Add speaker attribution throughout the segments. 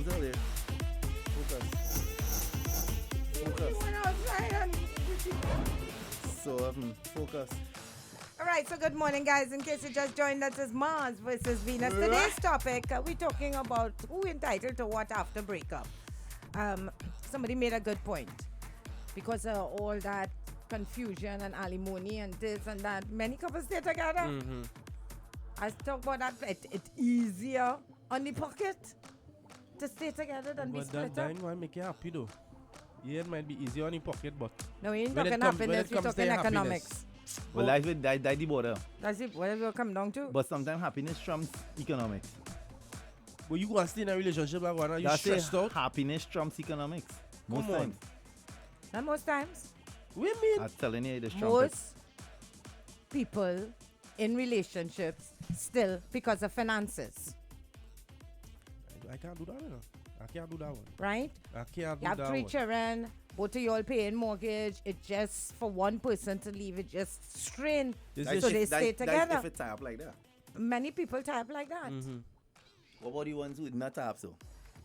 Speaker 1: I'm telling you. Focus. So, focus.
Speaker 2: All right, so good morning, guys. In case you just joined us, it's Mars versus Venus. Today's topic, we're talking about who entitled to what after breakup. Somebody made a good point. Because of all that confusion and alimony and this and that, many couples stay together.
Speaker 3: Mm-hmm.
Speaker 2: I talk about that. It's easier on the pocket to stay together than be
Speaker 3: But
Speaker 2: split
Speaker 3: that
Speaker 2: up.
Speaker 3: ain't gonna make you happy though. Yeah, it might be easier on your pocket, but
Speaker 2: No, we ain't
Speaker 3: when it
Speaker 2: talking
Speaker 3: comes- when
Speaker 2: happiness,
Speaker 3: it
Speaker 2: we're
Speaker 3: comes to
Speaker 2: talking
Speaker 3: happiness.
Speaker 2: economics.
Speaker 1: Well, that's the border.
Speaker 2: That's it. What will come down to?
Speaker 1: But sometimes happiness trumps economics.
Speaker 3: but you gonna stay in a relationship like one, you
Speaker 1: That's
Speaker 3: stressed out.
Speaker 1: happiness trumps economics. Most
Speaker 3: Come on.
Speaker 1: times.
Speaker 2: Not most times.
Speaker 3: We mean
Speaker 1: I'm telling you, this trump
Speaker 2: Most people in relationships still because of finances,
Speaker 3: I can't do that, you know. I can't do that one.
Speaker 2: right?
Speaker 3: I can't do
Speaker 2: You have
Speaker 3: that
Speaker 2: 3
Speaker 3: one.
Speaker 2: children, both of you all paying mortgage. It just for one person to leave, it just strain.
Speaker 3: This
Speaker 2: So
Speaker 3: is
Speaker 2: they stay together.
Speaker 1: That's if it tie up like that.
Speaker 2: Many people type like that,
Speaker 3: Mm-hmm.
Speaker 1: What about the ones who did not tie up so?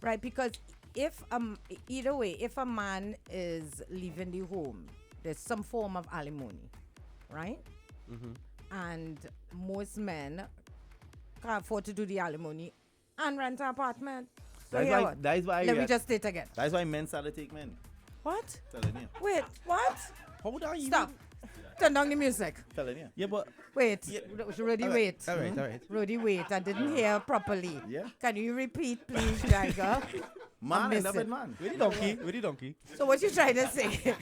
Speaker 2: right? Because if either way, if a man is leaving the home, there's some form of alimony, right?
Speaker 3: Mm-hmm.
Speaker 2: And most men can't afford to do the alimony and rent an apartment. So here what?
Speaker 1: That's why
Speaker 2: Let me just stay together.
Speaker 1: That's why men start to take men.
Speaker 2: What?
Speaker 1: Telling you.
Speaker 2: Wait, what?
Speaker 3: Hold on, you.
Speaker 2: Stop. Turn down the music.
Speaker 1: Telling you.
Speaker 3: Yeah, but
Speaker 2: Wait.
Speaker 3: Yeah.
Speaker 2: Rudy,
Speaker 3: all
Speaker 2: wait.
Speaker 3: right, all right.
Speaker 2: Rudy, wait. I didn't hear properly.
Speaker 1: Yeah.
Speaker 2: Can you repeat, please, Jaiga?
Speaker 1: Man,
Speaker 2: miss
Speaker 1: enough
Speaker 2: it.
Speaker 1: with man.
Speaker 3: With the donkey, with the donkey.
Speaker 2: So what you trying to say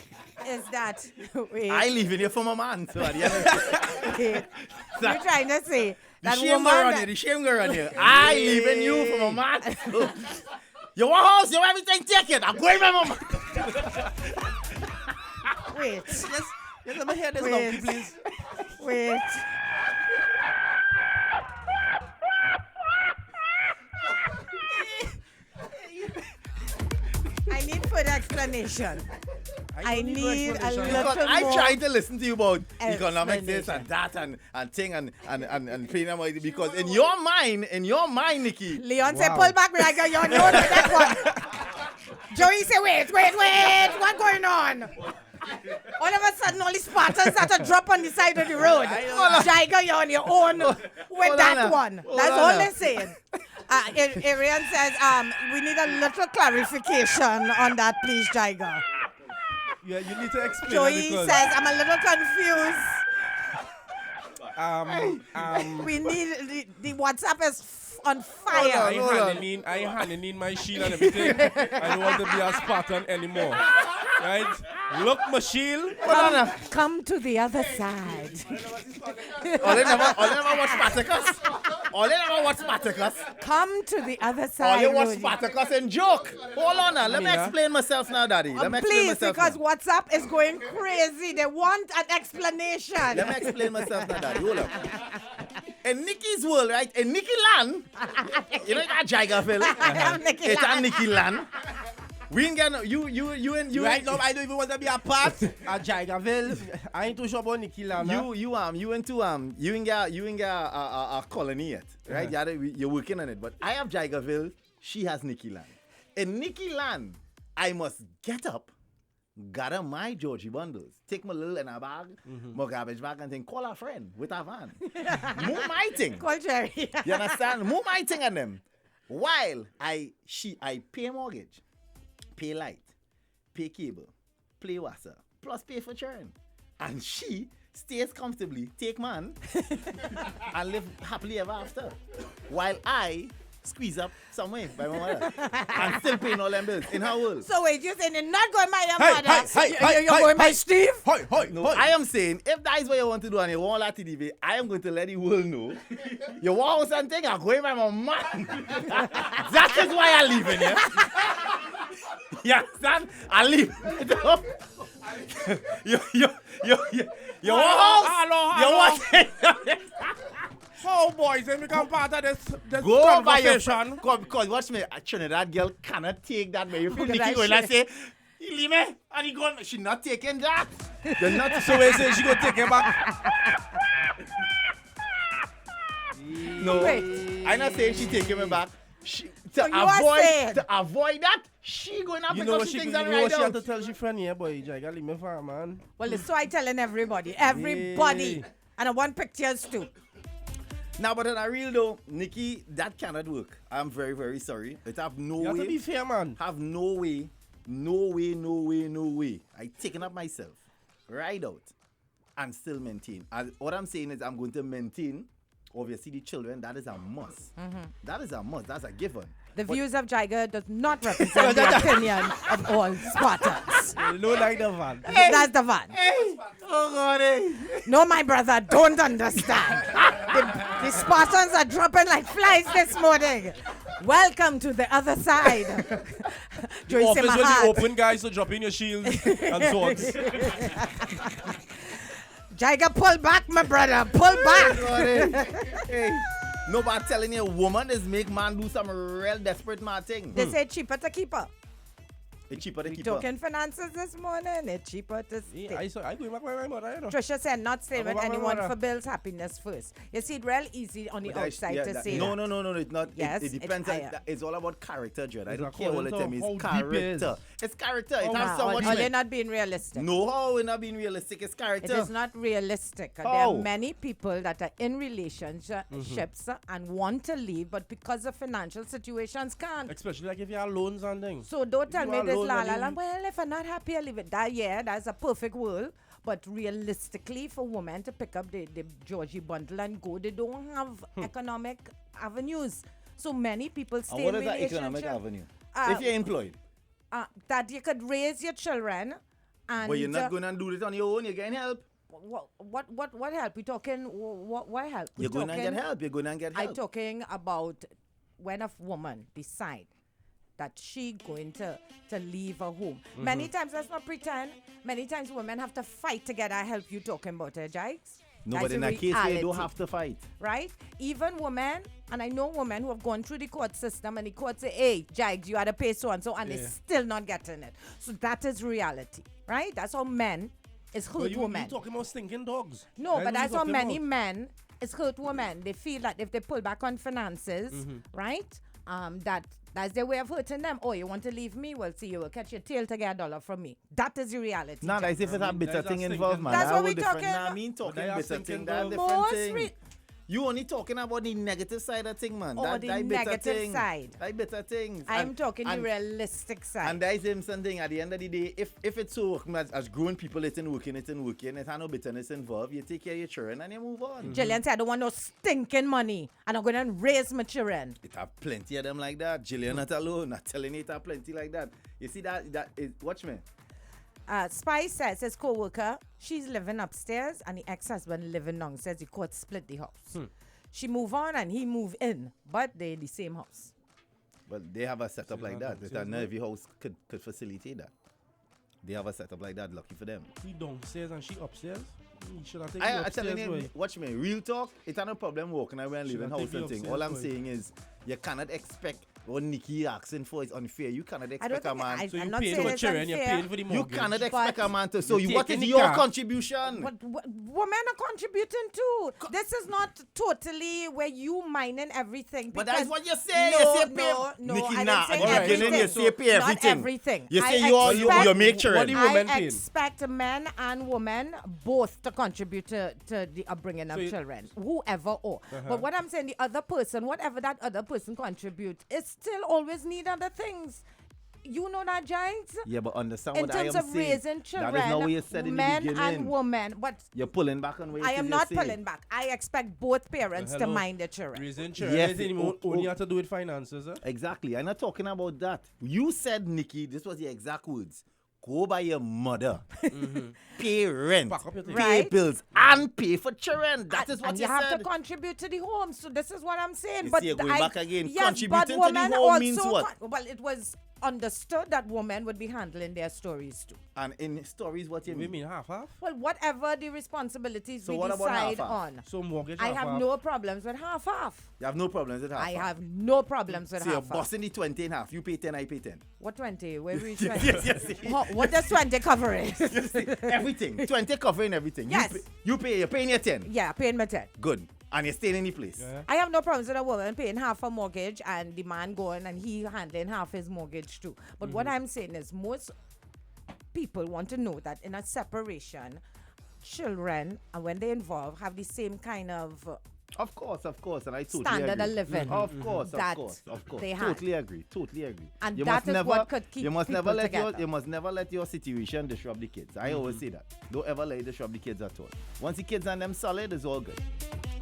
Speaker 2: is that, wait,
Speaker 1: I leaving you for my man. So at the end of the
Speaker 2: wait. You're trying to say
Speaker 1: the
Speaker 2: that
Speaker 1: shame
Speaker 2: woman
Speaker 1: girl on
Speaker 2: that-
Speaker 1: you, the shame girl on you. I leaving you for my man. So, you want house, you want everything, take it. I'm going with my man.
Speaker 2: wait,
Speaker 3: Yes, let me hear this
Speaker 2: Wait.
Speaker 3: donkey, please.
Speaker 2: wait. I need further explanation. I
Speaker 3: don't
Speaker 2: need a
Speaker 3: explanation.
Speaker 2: little
Speaker 1: Because I
Speaker 2: more
Speaker 1: trying to listen to you about economics, this
Speaker 2: explanation.
Speaker 1: and that, and thing, and playing about it. Because in your mind, Nikki,
Speaker 2: Leon said,
Speaker 3: Wow.
Speaker 2: pull back, Raga, you're no, that one. Joey said, wait, what's going on? All of a sudden, all the Spartans start to drop on the side of the road. Jaiga, you're on your own with
Speaker 1: Hold
Speaker 2: that
Speaker 1: on now.
Speaker 2: one.
Speaker 1: Hold
Speaker 2: That's
Speaker 1: on
Speaker 2: all
Speaker 1: now.
Speaker 2: they're saying. Arian says, we need a little clarification on that, please, Jaiga.
Speaker 3: Yeah, you need to explain
Speaker 2: Joey
Speaker 3: because
Speaker 2: says, I'm a little confused.
Speaker 3: um
Speaker 2: We need, the WhatsApp is on
Speaker 3: I
Speaker 2: fire.
Speaker 3: ain't handing in my shield and everything. I don't want to be a Spartan anymore. Right? Look, my shield.
Speaker 2: Come to the other side.
Speaker 1: all they never watch Spartacus. All they never watch Spartacus.
Speaker 2: Come to the other
Speaker 1: All
Speaker 2: side.
Speaker 1: they watch
Speaker 2: Rudy.
Speaker 1: Spartacus and joke. Hold on now. Let me
Speaker 3: Nina.
Speaker 1: explain myself now, Daddy. Let me explain
Speaker 2: Please,
Speaker 1: myself
Speaker 2: because
Speaker 1: now.
Speaker 2: WhatsApp is going crazy. They want an explanation.
Speaker 1: Let me explain myself now, Daddy. Hold up. In Nikki's world, right? In Nikki land, you know that Jaiga fella?
Speaker 2: am Nikki
Speaker 1: It's a
Speaker 2: land.
Speaker 1: Nikki land. We ain't get no, you
Speaker 3: Right now, I don't even want to be a part of Jaigaville. I ain't too sure about Nikki Lana.
Speaker 1: you ain't got a colony yet, right? You're working on it, but I have Jaigaville. She has Nikki land. In Nikki land, I must get up, gather my Georgie bundles, take my little in a bag, my garbage bag, and then call a friend with a van. Move my thing.
Speaker 2: Call Jerry.
Speaker 1: You understand? Move my thing on them. While I pay mortgage, pay light, pay cable, play WhatsApp, plus pay for churn. And she stays comfortably, take man, and live happily ever after. While I squeeze up somewhere by my mother and still paying all them bills in her world.
Speaker 2: So wait, you're saying you're not going by your
Speaker 3: Hey,
Speaker 2: mother?
Speaker 3: hey, hey,
Speaker 2: You're
Speaker 3: hey,
Speaker 2: going by
Speaker 3: hey.
Speaker 2: Steve?
Speaker 1: No, I am saying, if that is what you want to do and you want that TDV, I am going to let the world know. You want something, I'm going by my man. That is why I live in here. You understand? I leave. You want house? You want
Speaker 3: Oh, boys, then we can part of this
Speaker 1: Go by your
Speaker 3: conversation.
Speaker 1: because watch me, a Trinidad girl cannot take that way. If you
Speaker 2: Look at
Speaker 1: Nikki
Speaker 2: that
Speaker 1: when I
Speaker 2: shit.
Speaker 1: say, you leave me, and he gone, she not taking that.
Speaker 3: They're not so we say she go take it back.
Speaker 1: No,
Speaker 2: Wait.
Speaker 1: I'm not saying she taking me back.
Speaker 2: So you are saying-
Speaker 1: to avoid that, she going to
Speaker 3: You
Speaker 1: pick
Speaker 3: know
Speaker 1: up
Speaker 3: what
Speaker 1: some
Speaker 3: she,
Speaker 1: things
Speaker 3: you
Speaker 1: and
Speaker 3: know what
Speaker 1: ride
Speaker 3: she had
Speaker 1: out.
Speaker 3: to tell she friend here, boy. Jaiga, leave me for man.
Speaker 2: Well, so I telling everybody. Everybody.
Speaker 3: Hey.
Speaker 2: And I want pictures too.
Speaker 1: Now, but on a real though, Nikki, that cannot work. I'm very, very sorry. It have no
Speaker 3: You have to
Speaker 1: way.
Speaker 3: be fair, man.
Speaker 1: Have no way. No way, no way, no way. I taken up myself. Ride out. And still maintain. What I'm saying is I'm going to maintain, obviously, the children. That is a must. That is a must. That's a given.
Speaker 2: The views of Jaiga does not represent the opinion of all Spartans.
Speaker 3: You don't like the van.
Speaker 2: That's the van.
Speaker 1: Hey! Oh, God, hey!
Speaker 2: No, my brother, don't understand. The Spartans are dropping like flies this morning. Welcome to the other side. Joyce
Speaker 3: Office will be
Speaker 2: Mahat.
Speaker 3: open, guys, so drop in your shields and swords.
Speaker 2: Jaiga, pull back, my brother. Pull back.
Speaker 1: God, hey. No, but I'm telling you, a woman is make man do some real desperate mad thing.
Speaker 2: They say cheaper to keep her.
Speaker 1: It's cheaper to
Speaker 2: We
Speaker 1: keep her.
Speaker 2: talking finances this morning. It's cheaper to stay.
Speaker 3: Yeah, I go back with my mother, you know.
Speaker 2: Trisha said not stay with
Speaker 3: Baba,
Speaker 2: anyone
Speaker 3: Baba.
Speaker 2: for bills, happiness first. You see, it real easy on the
Speaker 1: But
Speaker 2: outside
Speaker 1: yeah,
Speaker 2: to say
Speaker 1: no,
Speaker 2: that.
Speaker 1: no, it's not.
Speaker 2: Yes,
Speaker 1: it
Speaker 2: it's
Speaker 1: depends.
Speaker 2: higher.
Speaker 1: It's all about character, Jed. I
Speaker 3: It's
Speaker 1: don't care what it
Speaker 3: according
Speaker 1: is.
Speaker 3: to how deep it is.
Speaker 1: Character. It's character. It
Speaker 3: Oh,
Speaker 1: has so
Speaker 2: Or
Speaker 1: much.
Speaker 2: you're
Speaker 1: meaning.
Speaker 2: not being realistic.
Speaker 1: No, how we're not being realistic. It's
Speaker 2: It
Speaker 1: character.
Speaker 2: is not realistic. There
Speaker 1: How?
Speaker 2: are many people that are in relationships and want to leave, but because of financial situations can't.
Speaker 3: Especially like if you have loans and things.
Speaker 2: So don't tell
Speaker 3: You
Speaker 2: me
Speaker 3: are
Speaker 2: this
Speaker 3: alone
Speaker 2: la
Speaker 3: and
Speaker 2: la
Speaker 3: you-
Speaker 2: la. Well, if I'm not happy, I leave it. That's a perfect world. But realistically, for women to pick up the Georgie bundle and go, they don't have economic avenues. So many people
Speaker 1: And
Speaker 2: stay
Speaker 1: what
Speaker 2: in
Speaker 1: is that
Speaker 2: relationship.
Speaker 1: economic avenue?
Speaker 2: Uh,
Speaker 1: If you're employed,
Speaker 2: that you could raise your children, and
Speaker 1: but you're not going to do it on your own, you're getting help.
Speaker 2: what help? We talking what help?
Speaker 1: You're going to get help. You're going to get help.
Speaker 2: I'm talking about when a woman decide that she going to leave her home. Many times, let's not pretend, many times women have to fight to get our help. You talking about her, Jikes?
Speaker 1: No,
Speaker 2: That's
Speaker 1: but in
Speaker 2: the
Speaker 1: that case, you don't
Speaker 2: reality,
Speaker 1: have to fight.
Speaker 2: right? Even women, and I know women who have gone through the court system and the court say, hey, Jags, you had to pay so and so, and they're still not getting it. So that is reality, right? That's how men is hurt
Speaker 3: But you
Speaker 2: women.
Speaker 3: talking about stinking dogs.
Speaker 2: No, but
Speaker 3: what
Speaker 2: that's
Speaker 3: you
Speaker 2: how
Speaker 3: talking
Speaker 2: many
Speaker 3: about.
Speaker 2: men is hurt women. They feel that if they pull back on finances, right? That's their way of hurting them. Oh, you want to leave me? Well, see, you will catch your tail to get $1 from me. That is the reality.
Speaker 1: Nah,
Speaker 2: Jack.
Speaker 1: that's if it's a bitter
Speaker 3: that's
Speaker 1: thing
Speaker 3: a
Speaker 1: involved,
Speaker 3: stinking-
Speaker 1: man.
Speaker 2: That's
Speaker 1: That
Speaker 2: what
Speaker 1: whole
Speaker 2: we
Speaker 1: different.
Speaker 2: talking-
Speaker 1: Nah, I mean talking
Speaker 3: they are
Speaker 1: bitter
Speaker 3: stinking
Speaker 1: thing. That
Speaker 3: dog.
Speaker 1: different
Speaker 2: Most
Speaker 1: thing. You only talking about the negative side of thing, man.
Speaker 2: Oh,
Speaker 1: that
Speaker 2: the
Speaker 1: bitter
Speaker 2: negative
Speaker 1: thing.
Speaker 2: side.
Speaker 1: That bitter things.
Speaker 2: I'm talking the realistic side.
Speaker 1: And that is him something at the end of the day, if it's so working as grown people, it's in working, it has no bitterness involved, you take care of your children and you move on.
Speaker 2: Jillian said, I don't want no stinking money, and I'm going to raise my children.
Speaker 1: It have plenty of them like that. Jillian not alone, not telling you it have plenty like that. You see that is, watch me.
Speaker 2: Spice says his co-worker, she's living upstairs, and the ex-husband living downstairs. The court split the house. She move on, and he move in, but they in the same house.
Speaker 1: But they have a setup like that. That a nervy house could facilitate that. They have a setup like that. Lucky for them.
Speaker 3: He downstairs and she upstairs. He should have taken you
Speaker 1: I
Speaker 3: upstairs,
Speaker 1: telling you,
Speaker 3: boy.
Speaker 1: watch me. Real talk, it's not a problem walking away and living
Speaker 3: Should I
Speaker 1: house
Speaker 3: take you
Speaker 1: and thing.
Speaker 3: upstairs,
Speaker 1: All I'm
Speaker 3: boy?
Speaker 1: saying is, you cannot expect what Nikki asking for is unfair. You cannot
Speaker 2: I don't
Speaker 1: expect a
Speaker 2: think
Speaker 1: man.
Speaker 3: So
Speaker 2: I'm
Speaker 3: you
Speaker 2: not
Speaker 3: paying
Speaker 2: saying
Speaker 3: for
Speaker 2: it's
Speaker 3: children, you're
Speaker 2: unfair.
Speaker 3: paying for the
Speaker 1: You
Speaker 3: mortgage.
Speaker 1: cannot expect
Speaker 2: But
Speaker 1: a man to. So
Speaker 3: you
Speaker 1: what is
Speaker 3: taking the
Speaker 1: your
Speaker 3: car.
Speaker 1: contribution?
Speaker 2: But women are contributing too. This is not totally where you minding everything.
Speaker 1: But that's
Speaker 2: because-
Speaker 1: what you say.
Speaker 2: No,
Speaker 1: You say pay.
Speaker 2: no,
Speaker 1: Nikki,
Speaker 2: I
Speaker 1: nah,
Speaker 2: didn't say
Speaker 1: at the beginning you
Speaker 2: everything.
Speaker 1: say pay
Speaker 2: Not
Speaker 1: everything.
Speaker 2: everything.
Speaker 1: You say
Speaker 2: I
Speaker 1: you
Speaker 2: expect-
Speaker 1: make children.
Speaker 3: What do you- women
Speaker 2: I
Speaker 3: paying?
Speaker 2: expect men and women both to contribute to the upbringing of
Speaker 3: So you-
Speaker 2: children, whoever or. But what I'm saying, the other person, whatever that other person contributes, it still always need other things. You know that, Giants?
Speaker 1: Yeah, but understand
Speaker 2: In
Speaker 1: what I am
Speaker 2: terms of
Speaker 1: saying.
Speaker 2: raising children,
Speaker 1: That is not what you said in the
Speaker 2: men
Speaker 1: beginning.
Speaker 2: and women. But
Speaker 1: You're pulling back on what you
Speaker 2: I
Speaker 1: said
Speaker 2: am
Speaker 1: you
Speaker 2: not
Speaker 1: say.
Speaker 2: pulling back. I expect both parents to
Speaker 3: Hello.
Speaker 2: mind their children.
Speaker 3: Raising children
Speaker 1: Yes,
Speaker 3: doesn't
Speaker 1: oh,
Speaker 3: only
Speaker 1: oh.
Speaker 3: have to do with finances, eh?
Speaker 1: Exactly. I'm not talking about that. You said, Nikki, this was the exact words. Go by your mother. Pay rent.
Speaker 3: Back up your thing.
Speaker 1: Pay
Speaker 2: Right.
Speaker 1: bills. And pay for children. That is what
Speaker 2: and
Speaker 1: you
Speaker 2: you have
Speaker 1: said.
Speaker 2: to contribute to the home. So this is what I'm saying.
Speaker 1: You
Speaker 2: but
Speaker 1: see, you're going back again.
Speaker 2: Yes,
Speaker 1: Contributing
Speaker 2: but
Speaker 1: to the
Speaker 2: women
Speaker 1: home means
Speaker 2: also
Speaker 1: what?
Speaker 2: well, it was understood that women would be handling their stories too.
Speaker 1: And in stories, what you
Speaker 3: We
Speaker 1: mean?
Speaker 3: mean half-half?
Speaker 2: Well, whatever the responsibilities
Speaker 1: So
Speaker 2: we
Speaker 1: what about
Speaker 2: decide
Speaker 1: half-half?
Speaker 2: on,
Speaker 3: So mortgage
Speaker 2: I
Speaker 3: half-half.
Speaker 2: have no problems with half-half.
Speaker 1: You have no problems with half.
Speaker 2: I have no problems with
Speaker 1: So you're
Speaker 2: half-half.
Speaker 1: bossing the 20 in half. You pay 10, I pay 10.
Speaker 2: What 20? Where we 20?
Speaker 1: yes.
Speaker 2: What does 20 cover it?
Speaker 1: Everything. 20 covering everything.
Speaker 2: Yes.
Speaker 1: You're paying your 10.
Speaker 2: Yeah, paying my 10.
Speaker 1: Good. and you're staying in the place.
Speaker 3: Yeah.
Speaker 2: I have no problems with a woman paying half her mortgage and the man going and he handling half his mortgage too. But what I'm saying is most people want to know that in a separation, children, and when they involve, have the same kind of
Speaker 1: Of course, and I totally
Speaker 2: standard
Speaker 1: agree.
Speaker 2: of living.
Speaker 1: Of course,
Speaker 2: that
Speaker 1: of course.
Speaker 2: they have.
Speaker 1: Totally agree.
Speaker 2: And
Speaker 1: You
Speaker 2: that
Speaker 1: must
Speaker 2: is
Speaker 1: never,
Speaker 2: what could keep
Speaker 1: you must never
Speaker 2: people
Speaker 1: let
Speaker 2: together.
Speaker 1: you must never let your situation disrupt the kids. I always say that. Don't ever let it disrupt the kids at all. Once the kids and them solid, it's all good.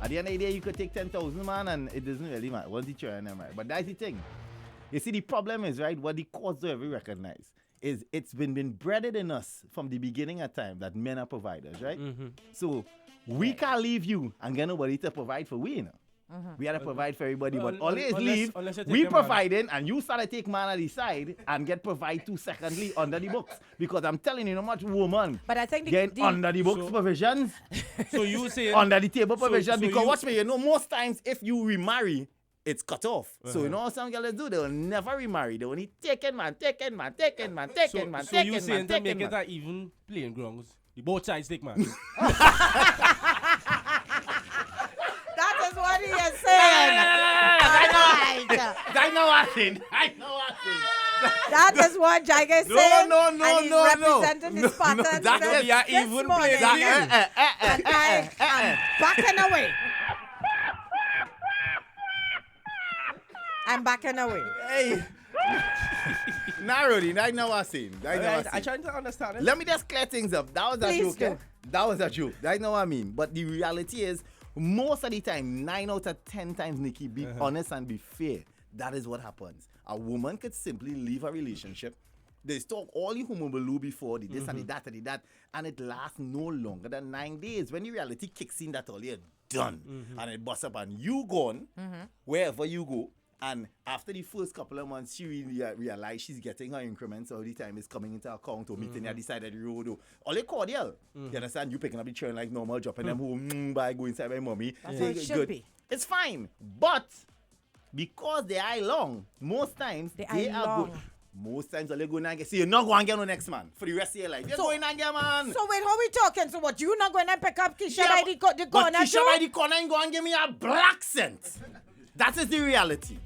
Speaker 1: At the end of the day, you could take 10,000 man and it doesn't really matter. Once the children them right. But that's the thing. You see, the problem is, right, what the cause do every recognize is it's been bred in us from the beginning of time that men are providers, right? So we can't leave you and get nobody to provide for we, you know. We had to provide for everybody, but always leave.
Speaker 3: unless you take
Speaker 1: We
Speaker 3: a man.
Speaker 1: providing, and you start to take man at the side and get provide to secondly under the books. Because I'm telling you, no much woman
Speaker 2: But I think
Speaker 1: getting under the books provisions,
Speaker 3: So you saying
Speaker 1: under the table provisions.
Speaker 3: so
Speaker 1: Because
Speaker 3: you-
Speaker 1: watch me, you know, most times if you remarry, it's cut off. So you know what some girls do? They'll never remarry. They only taken man.
Speaker 3: so you saying to make it an even playing grounds? The both sides take man.
Speaker 2: That is what he is saying. Right.
Speaker 1: I know what I think.
Speaker 2: That is what Jaiga is
Speaker 1: No,
Speaker 2: saying.
Speaker 1: no,
Speaker 2: and
Speaker 1: no,
Speaker 2: he's
Speaker 1: no,
Speaker 2: representing
Speaker 1: no.
Speaker 2: his pattern.
Speaker 1: No, that
Speaker 2: Says,
Speaker 3: is the
Speaker 2: "This
Speaker 3: even
Speaker 2: morning,
Speaker 3: play
Speaker 2: and I am backing away. I'm backing away.
Speaker 1: Hey. Narrowly, I know what I'm saying.
Speaker 3: I trying to understand it.
Speaker 1: Let me just clear things up. That was a
Speaker 2: Please
Speaker 1: joke. eh?
Speaker 2: do.
Speaker 1: That was a joke. I know what I mean. But the reality is, most of the time, 9 out of 10 times, Nikki, be honest and be fair. That is what happens. A woman could simply leave a relationship. They talk all the humabaloo before, the this and the that and the that, and it lasts no longer than 9 days. When the reality kicks in, that all you're done. And it busts up and you gone, wherever you go. And after the first couple of months, she realized she's getting her increments all the time. It's coming into account or meeting at the side of the road. Or all it cordial. You understand? You picking up the children like normal, dropping them home, by go inside my mommy.
Speaker 2: That's
Speaker 1: Say
Speaker 2: how it should
Speaker 1: good.
Speaker 2: be.
Speaker 1: It's fine. But because they are long, most times
Speaker 2: They
Speaker 1: they
Speaker 2: are
Speaker 1: are good.
Speaker 2: long.
Speaker 1: Most times all they go and get, see, you're not going to get no next man for the rest of your life. You're going and get man.
Speaker 2: So wait, how we talking? So what, you not going to pick up Keisha
Speaker 1: Yeah,
Speaker 2: by the
Speaker 1: but
Speaker 2: corner
Speaker 1: Keisha
Speaker 2: too?
Speaker 1: by the corner and go and give me a black scent. That is the reality.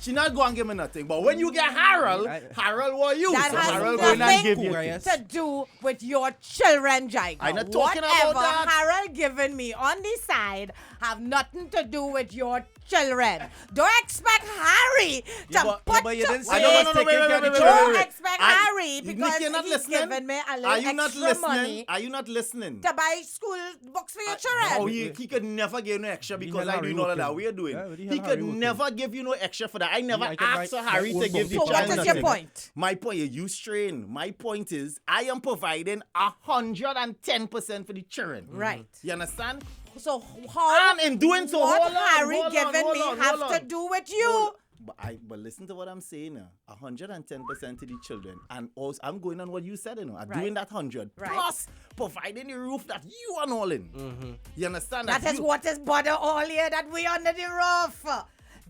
Speaker 1: She not going to give me nothing. But when you get Harold, Harold will you.
Speaker 2: That
Speaker 1: So
Speaker 2: has
Speaker 1: Harold going and give you.
Speaker 2: nothing to do with your children, Jaiga.
Speaker 1: I'm not talking
Speaker 2: Whatever
Speaker 1: about that.
Speaker 2: Harold given me on the side have nothing to do with your children. Don't expect Harry to put
Speaker 3: you didn't
Speaker 2: to-
Speaker 3: say
Speaker 1: I don't
Speaker 3: he's
Speaker 1: know,
Speaker 3: taking care of the
Speaker 1: wait.
Speaker 2: Don't expect Harry
Speaker 1: Nikki,
Speaker 2: because
Speaker 1: you're not
Speaker 2: he's
Speaker 1: listening?
Speaker 2: given me a
Speaker 1: Are
Speaker 2: little
Speaker 1: you not
Speaker 2: extra
Speaker 1: listening?
Speaker 2: money
Speaker 1: Are you not listening?
Speaker 2: to buy school books for your
Speaker 1: Oh,
Speaker 2: children.
Speaker 1: he could never give no extra because
Speaker 3: hell
Speaker 1: I
Speaker 3: Harry
Speaker 1: do all of that
Speaker 3: working?
Speaker 1: we're doing.
Speaker 3: Yeah, what the
Speaker 1: He
Speaker 3: hell
Speaker 1: could
Speaker 3: Harry working?
Speaker 1: never give you no extra for that. I never
Speaker 3: I can
Speaker 1: asked for
Speaker 3: buy
Speaker 1: Harry
Speaker 3: my
Speaker 1: to
Speaker 3: own
Speaker 1: give the
Speaker 2: So
Speaker 1: child
Speaker 2: what is your
Speaker 1: nothing.
Speaker 2: point?
Speaker 1: My point is you strain. My point is I am providing 110% for the children.
Speaker 2: Right.
Speaker 1: You understand?
Speaker 2: So how
Speaker 1: And in doing so,
Speaker 2: what
Speaker 1: hold on,
Speaker 2: Harry
Speaker 1: hold on,
Speaker 2: given
Speaker 1: hold
Speaker 2: me
Speaker 1: on,
Speaker 2: have
Speaker 1: hold
Speaker 2: to
Speaker 1: on.
Speaker 2: do with you?
Speaker 1: But listen to what I'm saying now. 110% to the children. And also I'm going on what you said, you know. I'm
Speaker 2: Right.
Speaker 1: doing that 100.
Speaker 2: Right.
Speaker 1: Plus providing the roof that you are all in. You understand?
Speaker 2: That is
Speaker 1: you,
Speaker 2: what is bother all here, that we under the roof.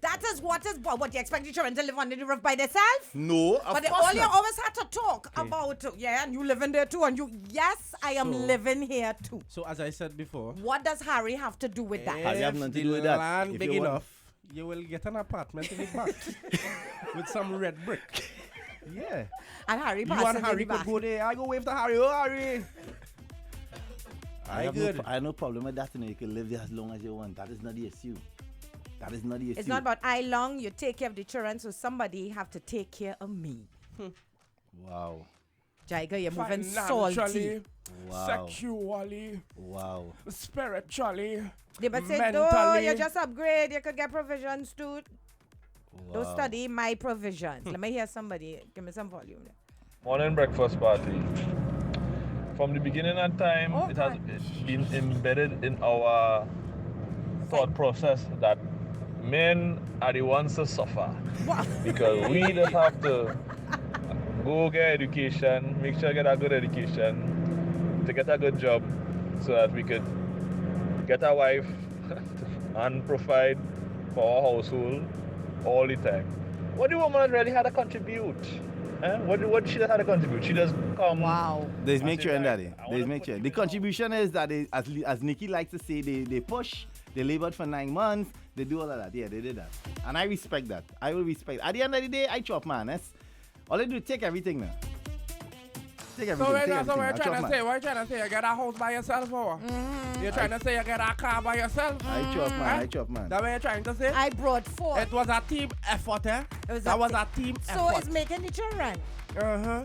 Speaker 2: That is what is what you expect the children to live under the roof by themselves?
Speaker 1: No, of
Speaker 2: But
Speaker 1: course
Speaker 2: all you
Speaker 1: not.
Speaker 2: always had to talk about, yeah, and you live in there too, and you, yes, I am
Speaker 3: So-
Speaker 2: living here too.
Speaker 3: So as I said before,
Speaker 2: What does Harry have to do with that?
Speaker 1: Harry have
Speaker 3: if
Speaker 1: nothing to
Speaker 3: the
Speaker 1: do with that.
Speaker 3: land
Speaker 1: If
Speaker 3: big
Speaker 1: you want-
Speaker 3: enough, you will get an apartment in the back with some red brick. Yeah.
Speaker 2: And Harry
Speaker 3: You
Speaker 2: passes
Speaker 3: and
Speaker 2: in
Speaker 3: Harry
Speaker 2: the
Speaker 3: could
Speaker 2: back.
Speaker 3: go there. I go wave to Harry. Oh, Harry.
Speaker 1: I have,
Speaker 3: good.
Speaker 1: no, I have no problem with that. You know, you can live there as long as you want. That is not the issue. That is not the issue.
Speaker 2: It's not about I long, you take care of the children, so somebody have to take care of me.
Speaker 1: Wow.
Speaker 2: Jaiga, you're moving
Speaker 3: Financially,
Speaker 2: salty.
Speaker 1: Wow.
Speaker 3: sexually,
Speaker 1: Wow.
Speaker 3: spiritually,
Speaker 2: They but say, no,
Speaker 3: mentally.
Speaker 2: you just upgrade, you could get provisions too. Don't
Speaker 1: Wow.
Speaker 2: study my provisions. Let me hear somebody. Give me some volume there.
Speaker 4: Morning breakfast party. From the beginning of time,
Speaker 2: Oh,
Speaker 4: it has
Speaker 2: God.
Speaker 4: been embedded in our thought process that men are the ones to suffer. Because we just have to go get education, make sure get a good education, to get a good job, so that we could get a wife and provide for our household all the time. What the woman really had to contribute? What she had to contribute? She just come.
Speaker 2: Wow.
Speaker 1: There's
Speaker 4: I
Speaker 1: make
Speaker 4: say
Speaker 1: sure in
Speaker 4: that
Speaker 1: that.
Speaker 4: I
Speaker 1: There's
Speaker 4: wanna
Speaker 1: make
Speaker 4: put
Speaker 1: sure.
Speaker 4: you
Speaker 1: The
Speaker 4: in
Speaker 1: contribution is that as Nikki likes to say, they push, They labored for 9 months. They do all of that. Yeah, they did that. And I respect that. I will respect. At the end of the day, I chop, man. All they do is take everything now. Take everything.
Speaker 3: So what
Speaker 1: take
Speaker 3: you
Speaker 1: everything. I
Speaker 3: trying
Speaker 1: chop,
Speaker 3: to
Speaker 1: man.
Speaker 3: say? What you trying to say? You get a house by yourself or? You're trying to say you get a car by yourself?
Speaker 1: I chop, man.
Speaker 3: Huh?
Speaker 1: I chop, man.
Speaker 3: That's what you're trying to say?
Speaker 2: I brought 4.
Speaker 3: It was a team effort, eh?
Speaker 2: That
Speaker 3: was a team
Speaker 2: So
Speaker 3: effort.
Speaker 2: it's making the children.
Speaker 3: Uh-huh.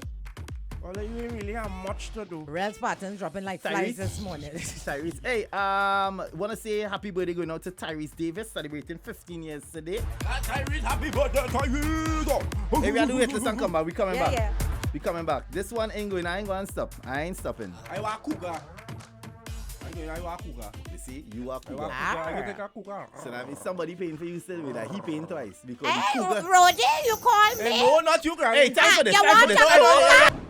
Speaker 3: Well, you ain't really have much to do.
Speaker 2: Real Spartans dropping like
Speaker 1: Tyrese?
Speaker 2: flies this morning.
Speaker 1: Tyrese. Hey, want to say happy birthday going out to Tyrese Davis, celebrating 15 years today.
Speaker 3: Tyrese, happy birthday, Tyrese!
Speaker 1: Hey, we are doing it. Listen, come back. We coming back.
Speaker 2: Yeah.
Speaker 1: We coming back. This one ain't going. I ain't going to stop. I ain't stopping.
Speaker 3: I want cougar. I want cougar.
Speaker 1: You see, you are
Speaker 3: I want
Speaker 1: cougar.
Speaker 3: cougar. I can take a cougar.
Speaker 1: So that means somebody paying for you still with that. He paying twice because
Speaker 2: Hey,
Speaker 1: the cougar.
Speaker 2: Rody, you call me?
Speaker 3: Hey, no, not you, granny.
Speaker 1: Hey, time for this.
Speaker 2: you
Speaker 1: Time for
Speaker 2: want
Speaker 1: this.
Speaker 2: a cougar?